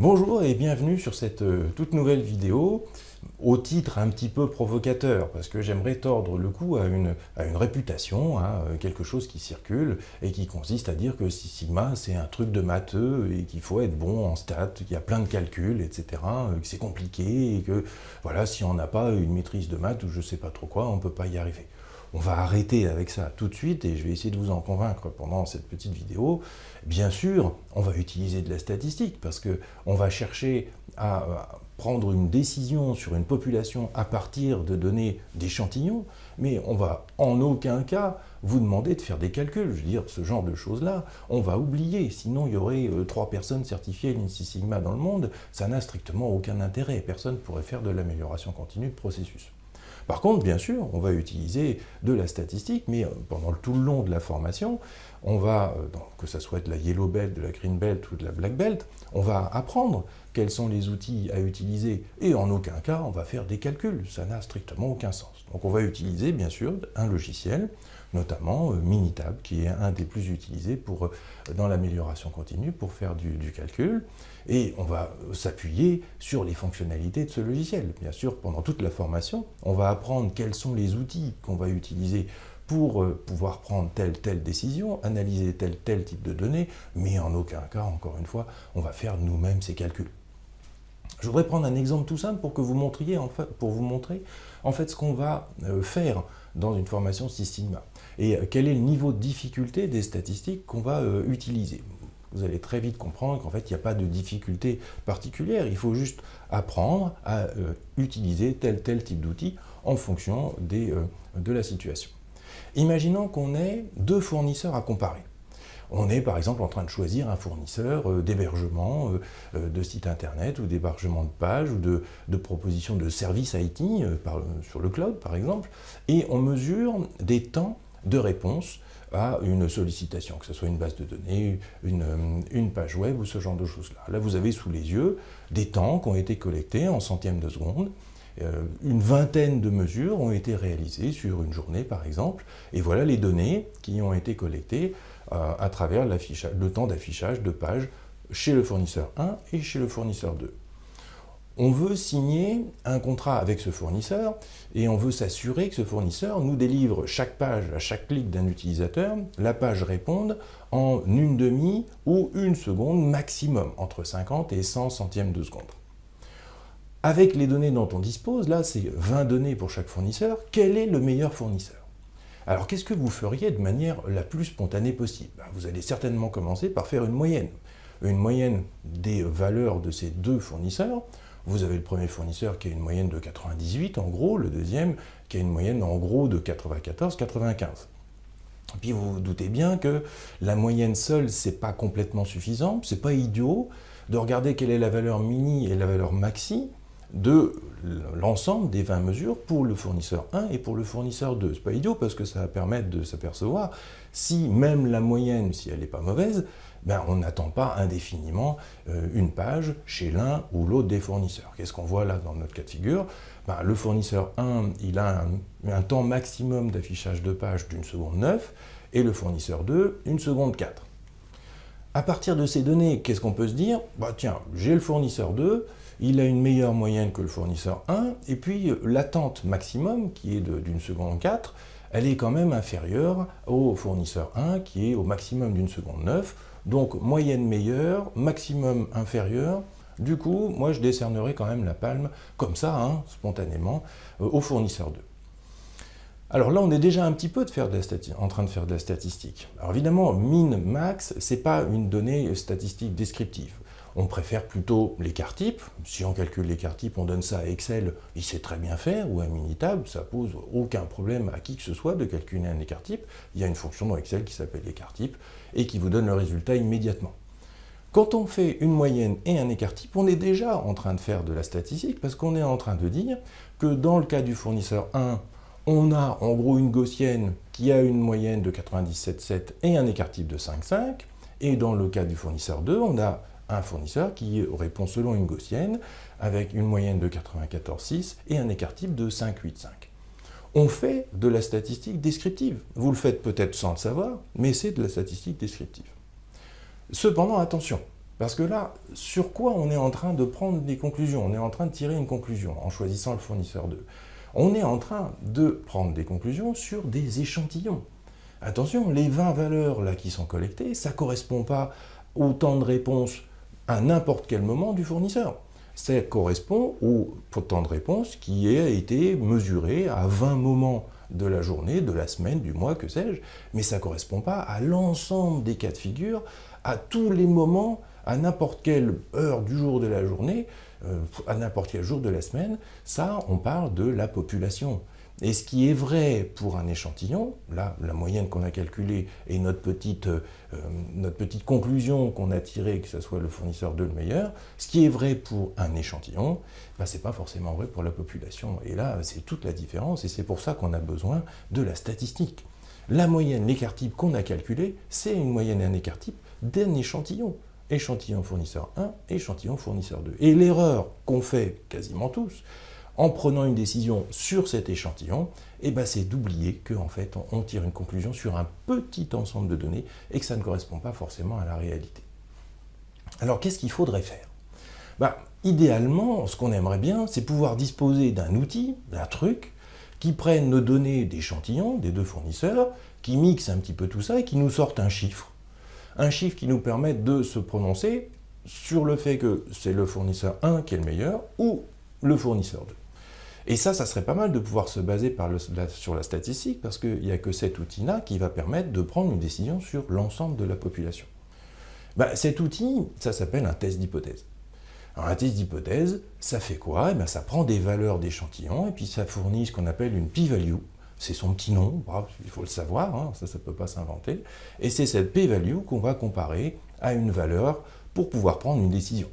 Bonjour et bienvenue sur cette toute nouvelle vidéo au titre un petit peu provocateur parce que j'aimerais tordre le cou à une réputation, à quelque chose qui circule et qui consiste à dire que Six Sigma c'est un truc de matheux et qu'il faut être bon en stats, qu'il y a plein de calculs, etc., que c'est compliqué et que voilà, si on n'a pas une maîtrise de maths ou je sais pas trop quoi, on ne peut pas y arriver. On va arrêter avec ça tout de suite et je vais essayer de vous en convaincre pendant cette petite vidéo. Bien sûr, on va utiliser de la statistique parce qu'on va chercher à prendre une décision sur une population à partir de données d'échantillons, mais on va en aucun cas vous demander de faire des calculs. Je veux dire, ce genre de choses-là, on va oublier. Sinon, il y aurait 3 personnes certifiées Lean Six Sigma dans le monde. Ça n'a strictement aucun intérêt. Personne ne pourrait faire de l'amélioration continue de processus. Par contre, bien sûr, on va utiliser de la statistique, mais pendant tout le long de la formation, on va, que ce soit de la yellow belt, de la green belt ou de la black belt, on va apprendre quels sont les outils à utiliser et en aucun cas on va faire des calculs, ça n'a strictement aucun sens. Donc on va utiliser bien sûr un logiciel, notamment Minitab, qui est un des plus utilisés dans l'amélioration continue pour faire du calcul. Et on va s'appuyer sur les fonctionnalités de ce logiciel. Bien sûr, pendant toute la formation, on va apprendre quels sont les outils qu'on va utiliser pour pouvoir prendre telle décision, analyser tel type de données, mais en aucun cas, encore une fois, on va faire nous-mêmes ces calculs. Je voudrais prendre un exemple tout simple pour vous montrer en fait ce qu'on va faire dans une formation Six Sigma et quel est le niveau de difficulté des statistiques qu'on va utiliser. Vous allez très vite comprendre qu'en fait, il n'y a pas de difficulté particulière. Il faut juste apprendre à utiliser tel type d'outil en fonction de la situation. Imaginons qu'on ait 2 fournisseurs à comparer. On est par exemple en train de choisir un fournisseur d'hébergement de site internet ou d'hébergement de pages ou de propositions de services IT sur le cloud par exemple, et on mesure des temps de réponse à une sollicitation, que ce soit une base de données, une page web ou ce genre de choses-là. Là, vous avez sous les yeux des temps qui ont été collectés en centièmes de seconde. Une vingtaine de mesures ont été réalisées sur une journée, par exemple, et voilà les données qui ont été collectées à travers le temps d'affichage de pages chez le fournisseur 1 et chez le fournisseur 2. On veut signer un contrat avec ce fournisseur et on veut s'assurer que ce fournisseur nous délivre chaque page à chaque clic d'un utilisateur, la page réponde en 1/2 ou 1 seconde maximum, entre 50 et 100 centièmes de seconde. Avec les données dont on dispose, là c'est 20 données pour chaque fournisseur, quel est le meilleur fournisseur? Alors qu'est-ce que vous feriez de manière la plus spontanée possible? Vous allez certainement commencer par faire une moyenne des valeurs de ces 2 fournisseurs. Vous avez le premier fournisseur qui a une moyenne de 98 en gros, le deuxième qui a une moyenne en gros de 94-95. Puis vous vous doutez bien que la moyenne seule, c'est pas complètement suffisant, c'est pas idiot de regarder quelle est la valeur mini et la valeur maxi de l'ensemble des 20 mesures pour le fournisseur 1 et pour le fournisseur 2. C'est pas idiot parce que ça va permettre de s'apercevoir si même la moyenne, si elle n'est pas mauvaise, on n'attend pas indéfiniment une page chez l'un ou l'autre des fournisseurs. Qu'est-ce qu'on voit là dans notre cas de figure? Le fournisseur 1, il a un temps maximum d'affichage de page d'1 seconde 9 et le fournisseur 2, 1 seconde 4. À partir de ces données, qu'est-ce qu'on peut se dire? Tiens, j'ai le fournisseur 2, il a une meilleure moyenne que le fournisseur 1, et puis l'attente maximum, qui est d'1 seconde 4, elle est quand même inférieure au fournisseur 1, qui est au maximum d'1 seconde 9, donc moyenne meilleure, maximum inférieur. Du coup, moi je décernerai quand même la palme, comme ça, spontanément, au fournisseur 2. Alors là, on est déjà un petit peu en train de faire de la statistique. Alors évidemment, min, max, ce n'est pas une donnée statistique descriptive. On préfère plutôt l'écart type. Si on calcule l'écart type, on donne ça à Excel, il sait très bien faire, ou à Minitab, ça pose aucun problème à qui que ce soit de calculer un écart type. Il y a une fonction dans Excel qui s'appelle écart type et qui vous donne le résultat immédiatement. Quand on fait une moyenne et un écart type, on est déjà en train de faire de la statistique parce qu'on est en train de dire que dans le cas du fournisseur 1, on a en gros une gaussienne qui a une moyenne de 97,7 et un écart type de 5,5. Et dans le cas du fournisseur 2, on a un fournisseur qui répond selon une gaussienne avec une moyenne de 94,6 et un écart type de 5,8,5. On fait de la statistique descriptive. Vous le faites peut-être sans le savoir, mais c'est de la statistique descriptive. Cependant, attention, Parce que là, sur quoi on est en train de prendre des conclusions? On est en train de tirer une conclusion en choisissant le fournisseur 2. On est en train de prendre des conclusions sur des échantillons. Attention, les 20 valeurs là qui sont collectées, ça ne correspond pas au temps de réponse à n'importe quel moment du fournisseur. Ça correspond au temps de réponse qui a été mesuré à 20 moments de la journée, de la semaine, du mois, que sais-je, mais ça ne correspond pas à l'ensemble des cas de figure, à tous les moments, à n'importe quelle heure du jour de la journée, à n'importe quel jour de la semaine. Ça, on parle de la population. Et ce qui est vrai pour un échantillon, là, la moyenne qu'on a calculée et notre petite conclusion qu'on a tirée, que ce soit le fournisseur 2 le meilleur, ce qui est vrai pour un échantillon, ben, ce n'est pas forcément vrai pour la population. Et là, c'est toute la différence, et c'est pour ça qu'on a besoin de la statistique. La moyenne, l'écart type qu'on a calculé, c'est une moyenne et un écart type d'un échantillon. Échantillon fournisseur 1, échantillon fournisseur 2. Et l'erreur qu'on fait quasiment tous, en prenant une décision sur cet échantillon, eh ben c'est d'oublier qu'en fait, on tire une conclusion sur un petit ensemble de données et que ça ne correspond pas forcément à la réalité. Alors, qu'est-ce qu'il faudrait faire? Ben, idéalement, ce qu'on aimerait bien, c'est pouvoir disposer d'un outil, d'un truc, qui prenne nos données d'échantillons, des deux fournisseurs, qui mixe un petit peu tout ça et qui nous sorte un chiffre. Un chiffre qui nous permette de se prononcer sur le fait que c'est le fournisseur 1 qui est le meilleur ou le fournisseur 2. Et ça serait pas mal de pouvoir se baser sur la statistique, parce qu'il n'y a que cet outil-là qui va permettre de prendre une décision sur l'ensemble de la population. Ben, cet outil, ça s'appelle un test d'hypothèse. Alors un test d'hypothèse, ça fait quoi? Eh ben, ça prend des valeurs d'échantillons et puis ça fournit ce qu'on appelle une p-value. C'est son petit nom, bref, il faut le savoir, hein, ça ne peut pas s'inventer. Et c'est cette p-value qu'on va comparer à une valeur pour pouvoir prendre une décision.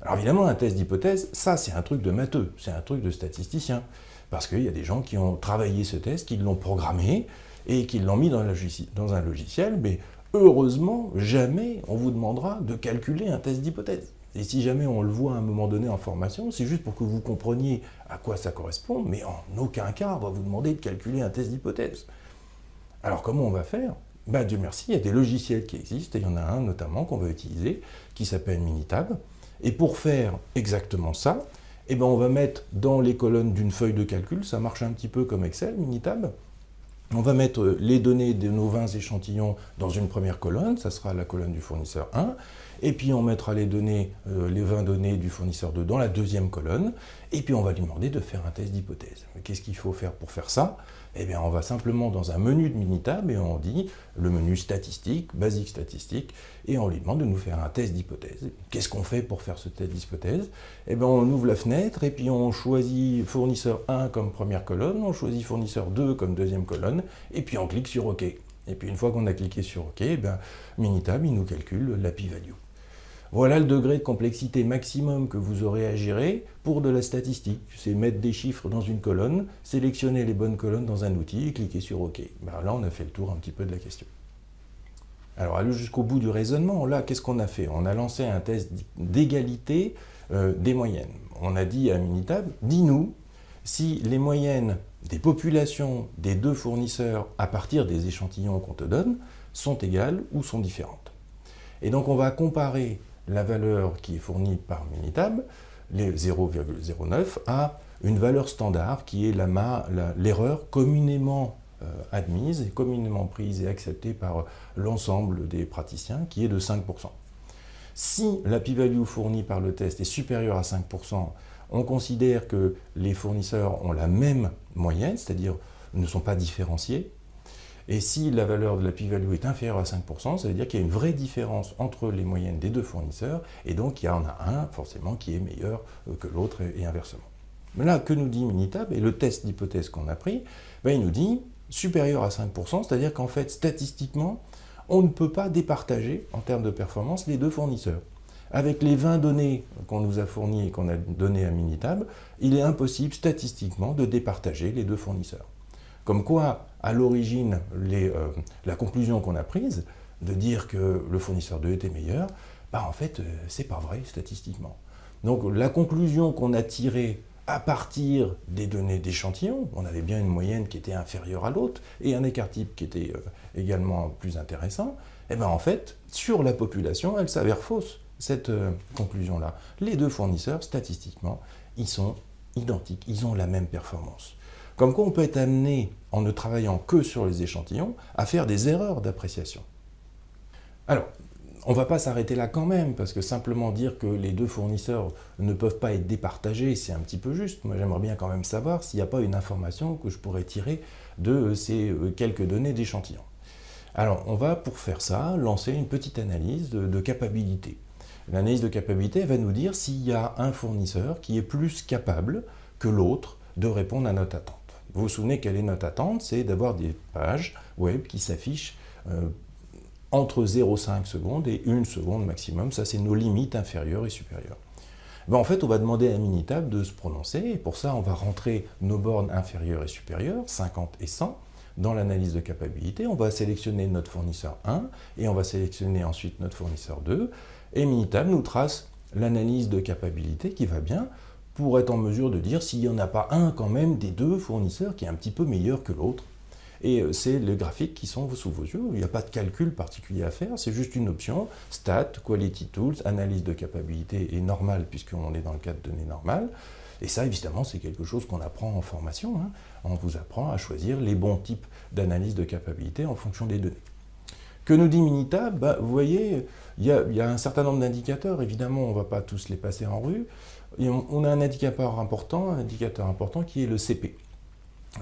Alors évidemment, un test d'hypothèse, ça c'est un truc de matheux, c'est un truc de statisticien. Parce qu'il y a des gens qui ont travaillé ce test, qui l'ont programmé et qui l'ont mis dans un logiciel, mais heureusement, jamais on vous demandera de calculer un test d'hypothèse. Et si jamais on le voit à un moment donné en formation, c'est juste pour que vous compreniez à quoi ça correspond, mais en aucun cas on va vous demander de calculer un test d'hypothèse. Alors comment on va faire? Ben, Dieu merci, il y a des logiciels qui existent, et il y en a un notamment qu'on va utiliser, qui s'appelle Minitab. Et pour faire exactement ça, eh ben on va mettre dans les colonnes d'une feuille de calcul, ça marche un petit peu comme Excel, Minitab. On va mettre les données de nos 20 échantillons dans une première colonne, ça sera la colonne du fournisseur 1, et puis on mettra les 20 données du fournisseur 2 dans la deuxième colonne, et puis on va lui demander de faire un test d'hypothèse. Qu'est-ce qu'il faut faire pour faire ça? Eh bien, on va simplement dans un menu de Minitab et on dit le menu statistique, basique statistique, et on lui demande de nous faire un test d'hypothèse. Qu'est-ce qu'on fait pour faire ce test d'hypothèse? Eh bien, on ouvre la fenêtre et puis on choisit fournisseur 1 comme première colonne, on choisit fournisseur 2 comme deuxième colonne, et puis on clique sur OK. Et puis une fois qu'on a cliqué sur OK, eh bien, Minitab il nous calcule la p-value. Voilà le degré de complexité maximum que vous aurez à gérer pour de la statistique. C'est mettre des chiffres dans une colonne, sélectionner les bonnes colonnes dans un outil et cliquer sur OK. Ben là, on a fait le tour un petit peu de la question. Alors, aller jusqu'au bout du raisonnement, là, qu'est-ce qu'on a fait? On a lancé un test d'égalité des moyennes. On a dit à Minitab, dis-nous si les moyennes des populations des deux fournisseurs à partir des échantillons qu'on te donne sont égales ou sont différentes. Et donc, on va comparer la valeur qui est fournie par Minitab, les 0,09, à une valeur standard qui est l'erreur communément admise et communément prise et acceptée par l'ensemble des praticiens, qui est de 5%. Si la p-value fournie par le test est supérieure à 5%, on considère que les fournisseurs ont la même moyenne, c'est-à-dire ne sont pas différenciés. Et si la valeur de la p-value est inférieure à 5%, ça veut dire qu'il y a une vraie différence entre les moyennes des deux fournisseurs, et donc il y en a un, forcément, qui est meilleur que l'autre, et inversement. Mais là, que nous dit Minitab, et le test d'hypothèse qu'on a pris, ben, il nous dit supérieur à 5%, c'est-à-dire qu'en fait, statistiquement, on ne peut pas départager, en termes de performance, les deux fournisseurs. Avec les 20 données qu'on nous a fournies et qu'on a données à Minitab, il est impossible, statistiquement, de départager les deux fournisseurs. Comme quoi, à l'origine, la conclusion qu'on a prise, de dire que le fournisseur 2 était meilleur, bah en fait, c'est pas vrai statistiquement. Donc la conclusion qu'on a tirée à partir des données d'échantillons, on avait bien une moyenne qui était inférieure à l'autre, et un écart type qui était également plus intéressant, et bien en fait, sur la population, elle s'avère fausse, cette conclusion-là. Les deux fournisseurs, statistiquement, ils sont identiques, ils ont la même performance. Comme quoi on peut être amené, en ne travaillant que sur les échantillons, à faire des erreurs d'appréciation. Alors, on ne va pas s'arrêter là quand même, parce que simplement dire que les deux fournisseurs ne peuvent pas être départagés, c'est un petit peu juste. Moi, j'aimerais bien quand même savoir s'il n'y a pas une information que je pourrais tirer de ces quelques données d'échantillons. Alors, on va, pour faire ça, lancer une petite analyse de capacité. L'analyse de capacité va nous dire s'il y a un fournisseur qui est plus capable que l'autre de répondre à notre attente. Vous vous souvenez quelle est notre attente? C'est d'avoir des pages web qui s'affichent entre 0,5 secondes et 1 seconde maximum. Ça, c'est nos limites inférieures et supérieures. Ben, en fait, on va demander à Minitab de se prononcer, et pour ça, on va rentrer nos bornes inférieures et supérieures, 50 et 100, dans l'analyse de capacité. On va sélectionner notre fournisseur 1, et on va sélectionner ensuite notre fournisseur 2, et Minitab nous trace l'analyse de capacité qui va bien, pour être en mesure de dire s'il n'y en a pas un quand même des deux fournisseurs qui est un petit peu meilleur que l'autre. Et c'est les graphiques qui sont sous vos yeux. Il n'y a pas de calcul particulier à faire, c'est juste une option. Stat, Quality Tools, analyse de capacité est normale puisqu'on est dans le cadre de données normales. Et ça, évidemment, c'est quelque chose qu'on apprend en formation. Hein. On vous apprend à choisir les bons types d'analyse de capacité en fonction des données. Que nous dit Minitab? Vous voyez, il y a un certain nombre d'indicateurs. Évidemment, on ne va pas tous les passer en rue. Et on a un indicateur important qui est le CP.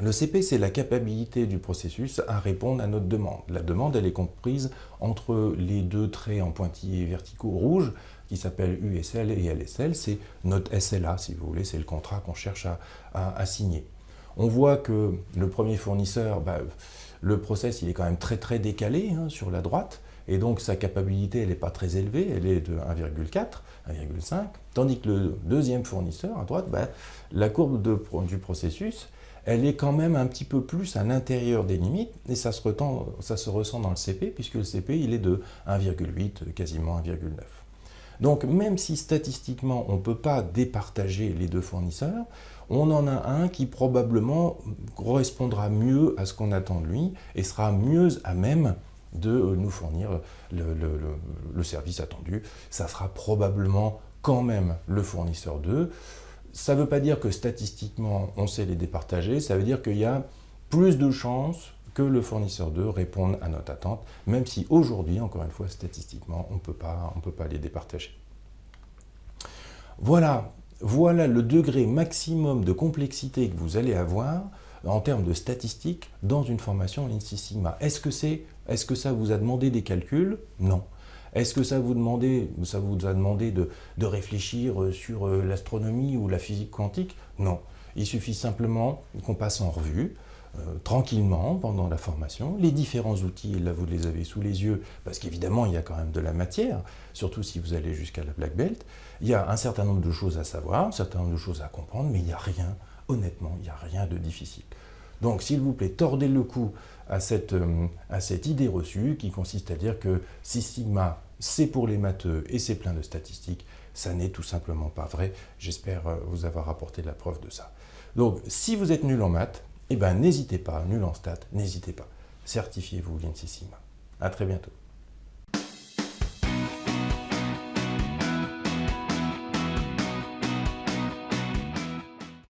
Le CP, c'est la capacité du processus à répondre à notre demande. La demande, elle est comprise entre les deux traits en pointillés verticaux rouges, qui s'appellent USL et LSL. C'est notre SLA, si vous voulez, c'est le contrat qu'on cherche à signer. On voit que le premier fournisseur, le process, il est quand même très décalé hein, sur la droite, et donc sa capacité, elle n'est pas très élevée, elle est de 1,4, 1,5, tandis que le deuxième fournisseur, à droite, la courbe du processus, elle est quand même un petit peu plus à l'intérieur des limites, et ça se ressent dans le CP, puisque le CP, il est de 1,8, quasiment 1,9. Donc, même si statistiquement, on ne peut pas départager les deux fournisseurs, on en a un qui probablement correspondra mieux à ce qu'on attend de lui, et sera mieux à même de nous fournir le service attendu. Ça sera probablement quand même le fournisseur 2. Ça ne veut pas dire que statistiquement, on sait les départager, ça veut dire qu'il y a plus de chances que le fournisseur 2 réponde à notre attente, même si aujourd'hui, encore une fois, statistiquement, on ne peut pas les départager. Voilà le degré maximum de complexité que vous allez avoir en termes de statistiques dans une formation Lean Six Sigma. Est-ce que ça vous a demandé des calculs? Non. Est-ce que ça vous a demandé de réfléchir sur l'astronomie ou la physique quantique? Non. Il suffit simplement qu'on passe en revue, tranquillement, pendant la formation, les différents outils, et là vous les avez sous les yeux, parce qu'évidemment il y a quand même de la matière, surtout si vous allez jusqu'à la Black Belt. Il y a un certain nombre de choses à savoir, un certain nombre de choses à comprendre, mais il n'y a rien, honnêtement, il n'y a rien de difficile. Donc, s'il vous plaît, tordez le cou à cette idée reçue qui consiste à dire que Six Sigma, c'est pour les matheux et c'est plein de statistiques. Ça n'est tout simplement pas vrai. J'espère vous avoir apporté la preuve de ça. Donc, si vous êtes nul en maths, n'hésitez pas, nul en stats, n'hésitez pas. Certifiez-vous Lean Six Sigma. À très bientôt.